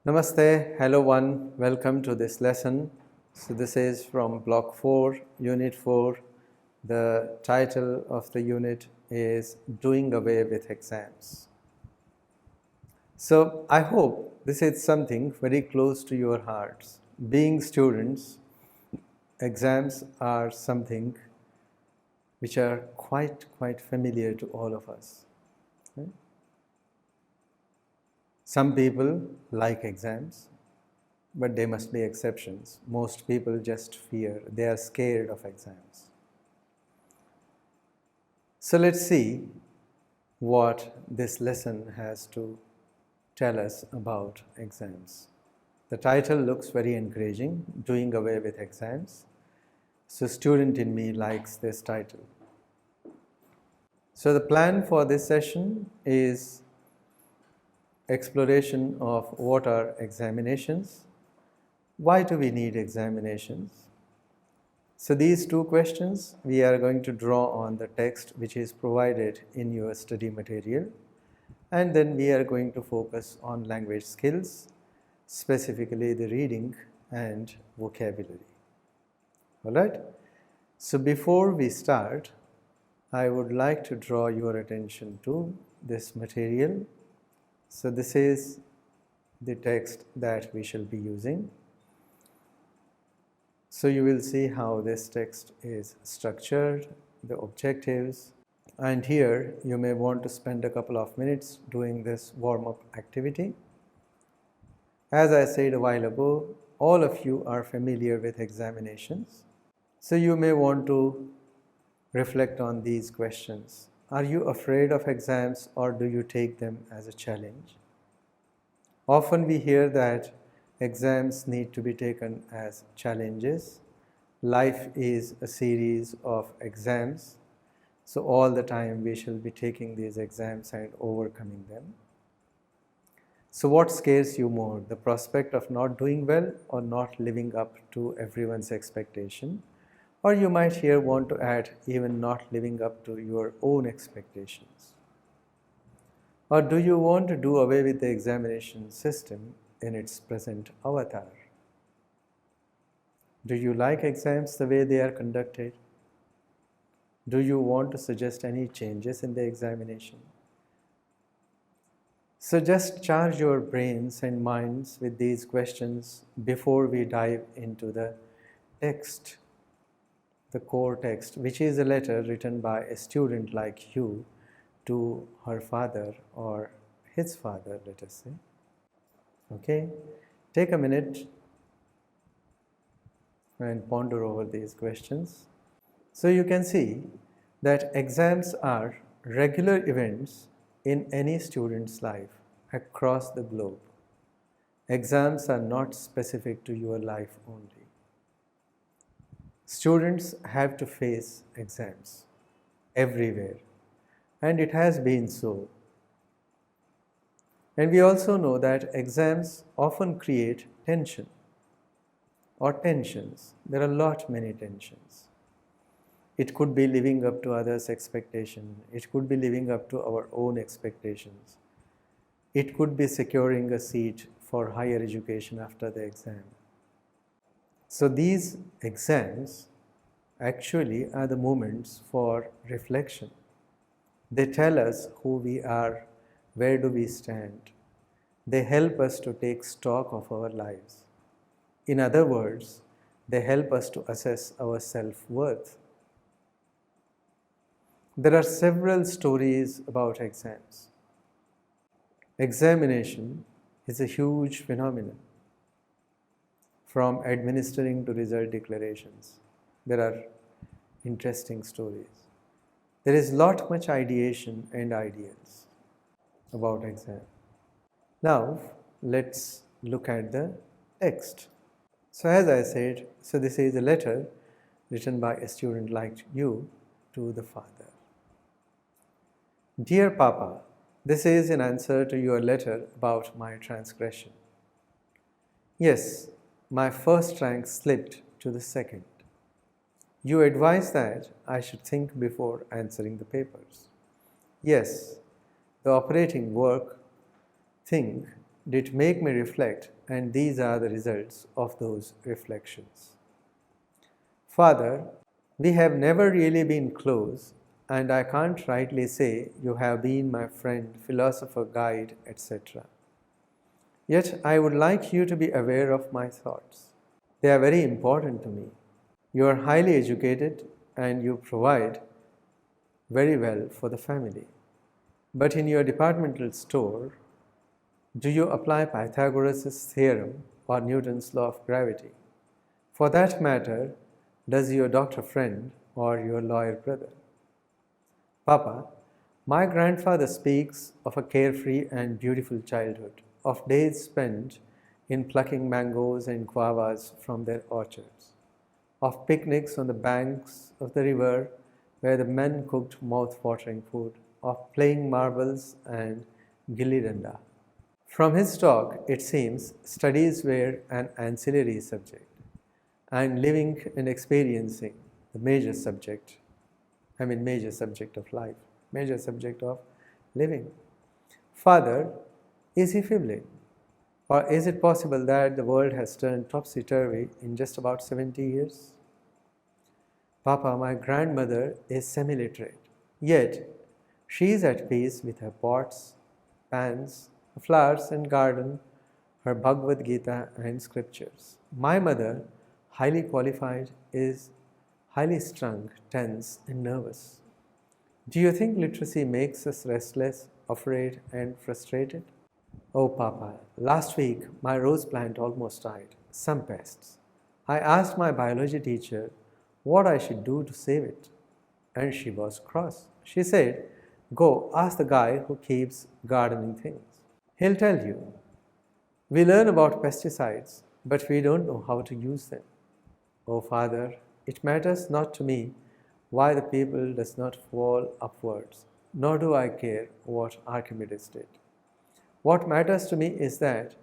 Namaste, hello one, welcome to this lesson. So this is from block 4, unit 4. The title of the unit is Doing Away with Exams. So I hope this is something very close to your hearts. Being students, exams are something which are quite familiar to all of us. Right? Some people like exams, but there must be exceptions. Most people just fear, they are scared of exams. So let's see what this lesson has to tell us about exams. The title looks very encouraging, Doing Away with Exams. So student in me likes this title. So the plan for this session is exploration of what are examinations. Why do we need examinations? So these two questions we are going to draw on the text which is provided in your study material, and then we are going to focus on language skills, specifically the reading and vocabulary. Alright? So before we start, I would like to draw your attention to this material. So this is the text that we shall be using. So you will see how this text is structured, the objectives, and here you may want to spend a couple of minutes doing this warm-up activity. As I said a while ago, all of you are familiar with examinations. So you may want to reflect on these questions. Are you afraid of exams or do you take them as a challenge? Often we hear that exams need to be taken as challenges. Life is a series of exams, so all the time we shall be taking these exams and overcoming them. So what scares you more, the prospect of not doing well or not living up to everyone's expectation? Or you might here want to add even not living up to your own expectations. Or do you want to do away with the examination system in its present avatar? Do you like exams the way they are conducted? Do you want to suggest any changes in the examination? So just charge your brains and minds with these questions before we dive into the text, the core text, which is a letter written by a student like you to her father or his father, let us say. Okay, take a minute and ponder over these questions. So you can see that exams are regular events in any student's life across the globe. Exams are not specific to your life only. Students have to face exams everywhere, and it has been so. And we also know that exams often create tension or tensions. There are many tensions. It could be living up to others' expectation. It could be living up to our own expectations. It could be securing a seat for higher education after the exam. So these exams actually are the moments for reflection. They tell us who we are, where do we stand. They help us to take stock of our lives. In other words, they help us to assess our self-worth. There are several stories about exams. Examination is a huge phenomenon. From administering to result declarations, there are interesting stories. There is much ideation and ideals about exam. Now, let's look at the text. So as I said, this is a letter written by a student like you to the father. Dear Papa, this is in answer to your letter about my transgression. Yes, my first rank slipped to the second. You advise that I should think before answering the papers. Yes, the operating work think did make me reflect, and these are the results of those reflections. Father, we have never really been close, and I can't rightly say you have been my friend, philosopher, guide, etc. Yet I would like you to be aware of my thoughts. They are very important to me. You are highly educated and you provide very well for the family. But in your departmental store, do you apply Pythagoras' theorem or Newton's law of gravity? For that matter, does your doctor friend or your lawyer brother? Papa, my grandfather speaks of a carefree and beautiful childhood, of days spent in plucking mangoes and guavas from their orchards, of picnics on the banks of the river where the men cooked mouth-watering food, of playing marbles and gilli danda. From his talk, it seems studies were an ancillary subject, and living and experiencing the major subject of life, major subject of living. Father, is he fibbling? Or is it possible that the world has turned topsy-turvy in just about 70 years? Papa, my grandmother is semi-literate, yet she is at peace with her pots, pans, flowers and garden, her Bhagavad Gita and scriptures. My mother, highly qualified, is highly strung, tense and nervous. Do you think literacy makes us restless, afraid and frustrated? Oh Papa, last week my rose plant almost died, some pests. I asked my biology teacher what I should do to save it, and she was cross. She said, "Go ask the guy who keeps gardening things. He'll tell you." We learn about pesticides, but we don't know how to use them. Oh Father, it matters not to me why the people does not fall upwards, nor do I care what Archimedes did. What matters to me is that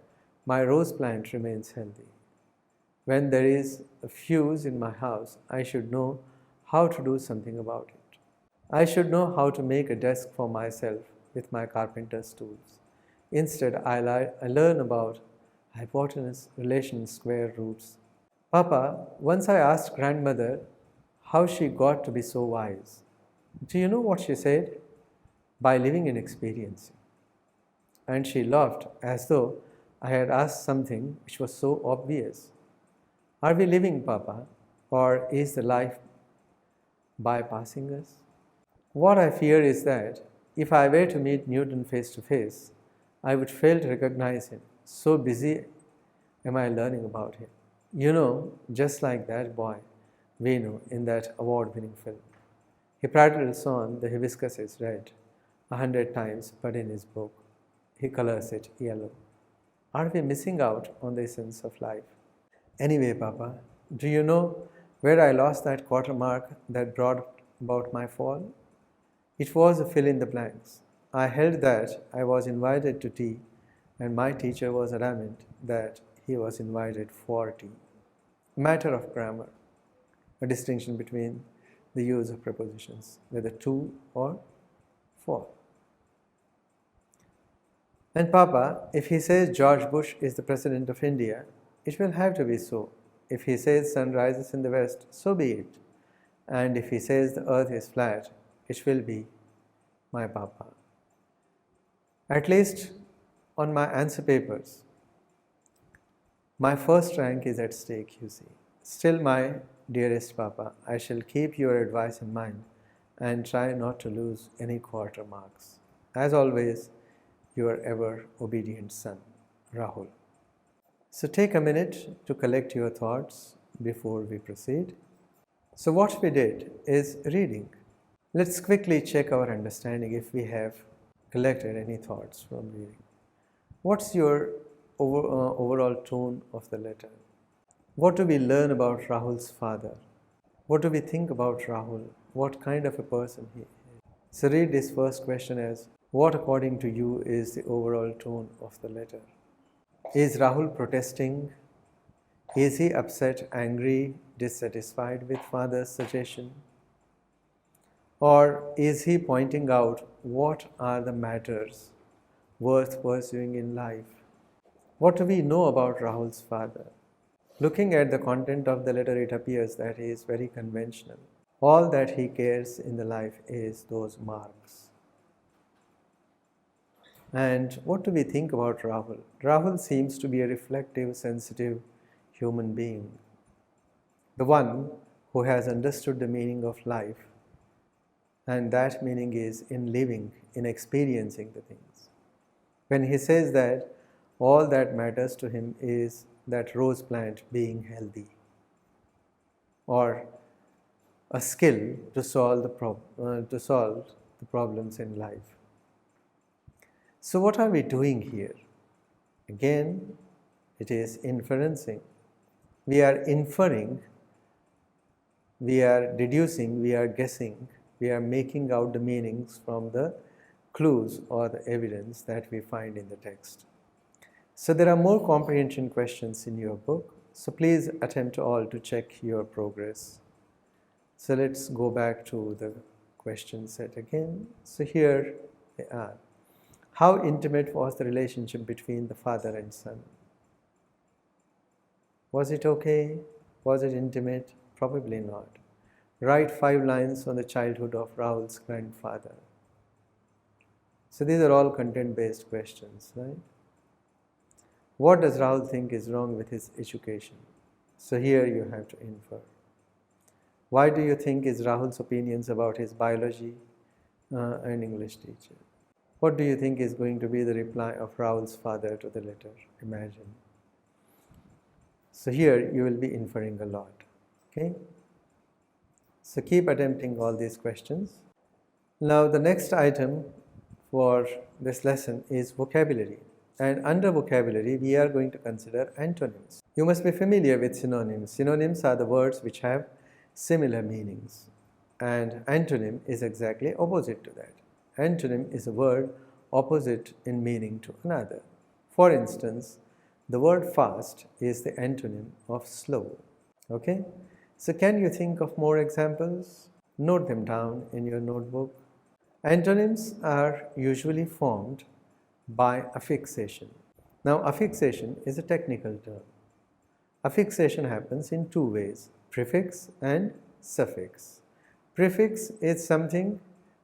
my rose plant remains healthy. When there is a fuse in my house, I should know how to do something about it. I should know how to make a desk for myself with my carpenter's tools. Instead, I learn about hypotenuse, relations, square roots. Papa, once I asked grandmother how she got to be so wise. Do you know what she said? By living and experiencing. And she laughed as though I had asked something which was so obvious. Are we living, Papa, or is the life bypassing us? What I fear is that if I were to meet Newton face to face, I would fail to recognize him. So busy am I learning about him. You know, just like that boy we know in that award-winning film. He prattles on the hibiscus is red 100 times, but in his book, he colors it yellow. Are we missing out on the essence of life? Anyway, Papa, do you know where I lost that quarter mark that brought about my fall? It was a fill in the blanks. I held that I was invited to tea, and my teacher was adamant that he was invited for tea. A matter of grammar, a distinction between the use of prepositions, whether to or for. And Papa, if he says George Bush is the President of India, it will have to be so. If he says sun rises in the west, so be it. And if he says the earth is flat, it will be my Papa. At least on my answer papers, my first rank is at stake, you see. Still, my dearest Papa, I shall keep your advice in mind and try not to lose any quarter marks. As always, your ever obedient son, Rahul. So take a minute to collect your thoughts before we proceed. So what we did is reading. Let's quickly check our understanding if we have collected any thoughts from reading. What's your overall tone of the letter? What do we learn about Rahul's father? What do we think about Rahul? What kind of a person he is? So read this first question as, what according to you is the overall tone of the letter? Is Rahul protesting? Is he upset, angry, dissatisfied with father's suggestion? Or is he pointing out what are the matters worth pursuing in life? What do we know about Rahul's father? Looking at the content of the letter, it appears that he is very conventional. All that he cares in the life is those marks. And what do we think about Rahul? Rahul seems to be a reflective, sensitive human being, the one who has understood the meaning of life, and that meaning is in living, in experiencing the things. When he says that all that matters to him is that rose plant being healthy, or a skill to solve the problems in life. So what are we doing here? Again, it is inferencing. We are inferring, we are deducing, we are guessing, we are making out the meanings from the clues or the evidence that we find in the text. So there are more comprehension questions in your book, so please attempt all to check your progress. So let's go back to the question set again. So here they are. How intimate was the relationship between the father and son? Was it okay? Was it intimate? Probably not. Write 5 lines on the childhood of Rahul's grandfather. So these are all content-based questions, right? What does Rahul think is wrong with his education? So here you have to infer. Why do you think is Rahul's opinions about his biology and English teacher? What do you think is going to be the reply of Rahul's father to the letter? Imagine. So here you will be inferring a lot. Okay? So keep attempting all these questions. Now the next item for this lesson is vocabulary. And under vocabulary, we are going to consider antonyms. You must be familiar with synonyms. Synonyms are the words which have similar meanings. And antonym is exactly opposite to that. Antonym is a word opposite in meaning to another. For instance, the word fast is the antonym of slow. Okay? So can you think of more examples? Note them down in your notebook. Antonyms are usually formed by affixation. Now, affixation is a technical term. Affixation happens in 2 ways, prefix and suffix. Prefix is something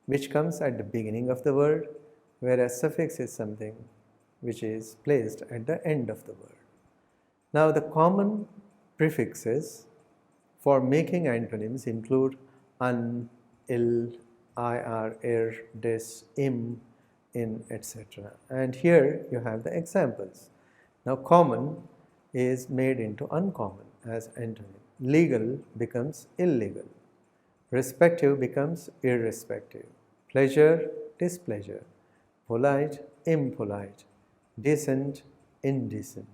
which comes at the beginning of the word, whereas suffix is something which is placed at the end of the word. Now, the common prefixes for making antonyms include un, il, ir, ir, dis, im, in, etc. And here you have the examples. Now, common is made into uncommon as antonym. Legal becomes illegal. Respective becomes irrespective. Pleasure, displeasure. Polite, impolite. Decent, indecent.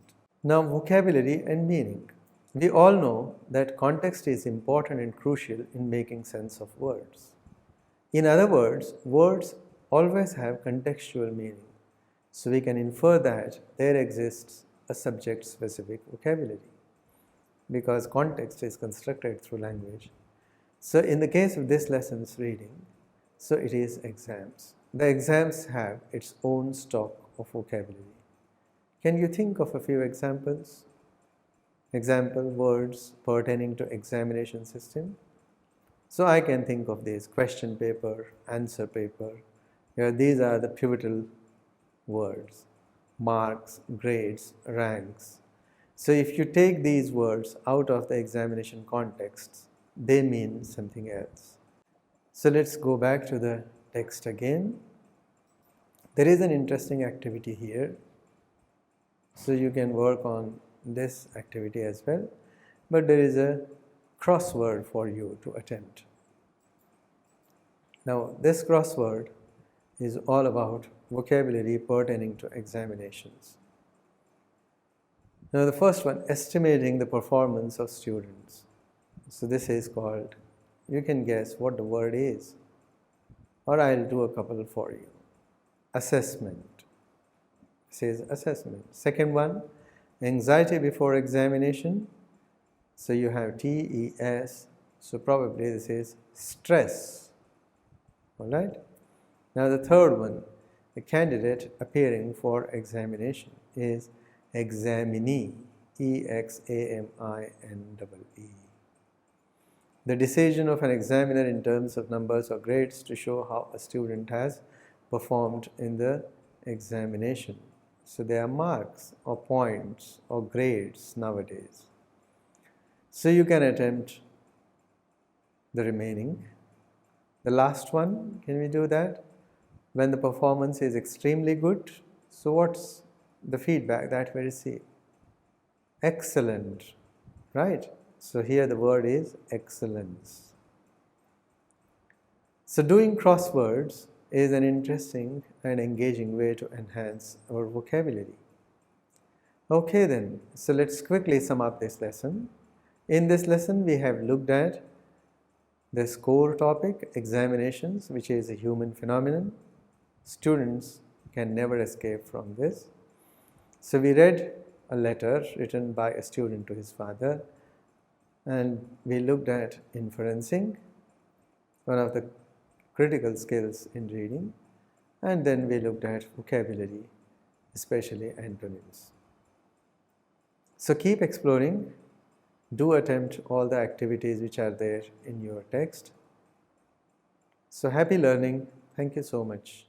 Now, vocabulary and meaning. We all know that context is important and crucial in making sense of words. In other words, words always have contextual meaning. So we can infer that there exists a subject-specific vocabulary because context is constructed through language. So in the case of this lesson's reading, so it is exams. The exams have its own stock of vocabulary. Can you think of a few examples? Example words pertaining to examination system. So I can think of these: question paper, answer paper. Here, these are the pivotal words: marks, grades, ranks. So if you take these words out of the examination context, they mean something else. So let's go back to the text again. There is an interesting activity here. So you can work on this activity as well. But there is a crossword for you to attempt. Now, this crossword is all about vocabulary pertaining to examinations. Now, the first one, estimating the performance of students. So this is called, you can guess what the word is, or I'll do a couple for you. Assessment. This is assessment. Second one, anxiety before examination. So you have TES, so probably this is stress. All right. Now the third one, the candidate appearing for examination, is examinee, E-X-A-M-I-N-E-E. The decision of an examiner in terms of numbers or grades to show how a student has performed in the examination. So there are marks or points or grades nowadays. So you can attempt the remaining. The last one, can we do that? When the performance is extremely good, so what's the feedback that we receive? Excellent, right? So here the word is excellence. So doing crosswords is an interesting and engaging way to enhance our vocabulary. Okay then, so let's quickly sum up this lesson. In this lesson, we have looked at this core topic, examinations, which is a human phenomenon. Students can never escape from this. So we read a letter written by a student to his father, and we looked at inferencing, one of the critical skills in reading, and then we looked at vocabulary, especially antonyms. So keep exploring. Do attempt all the activities which are there in your text. So happy learning. Thank you so much.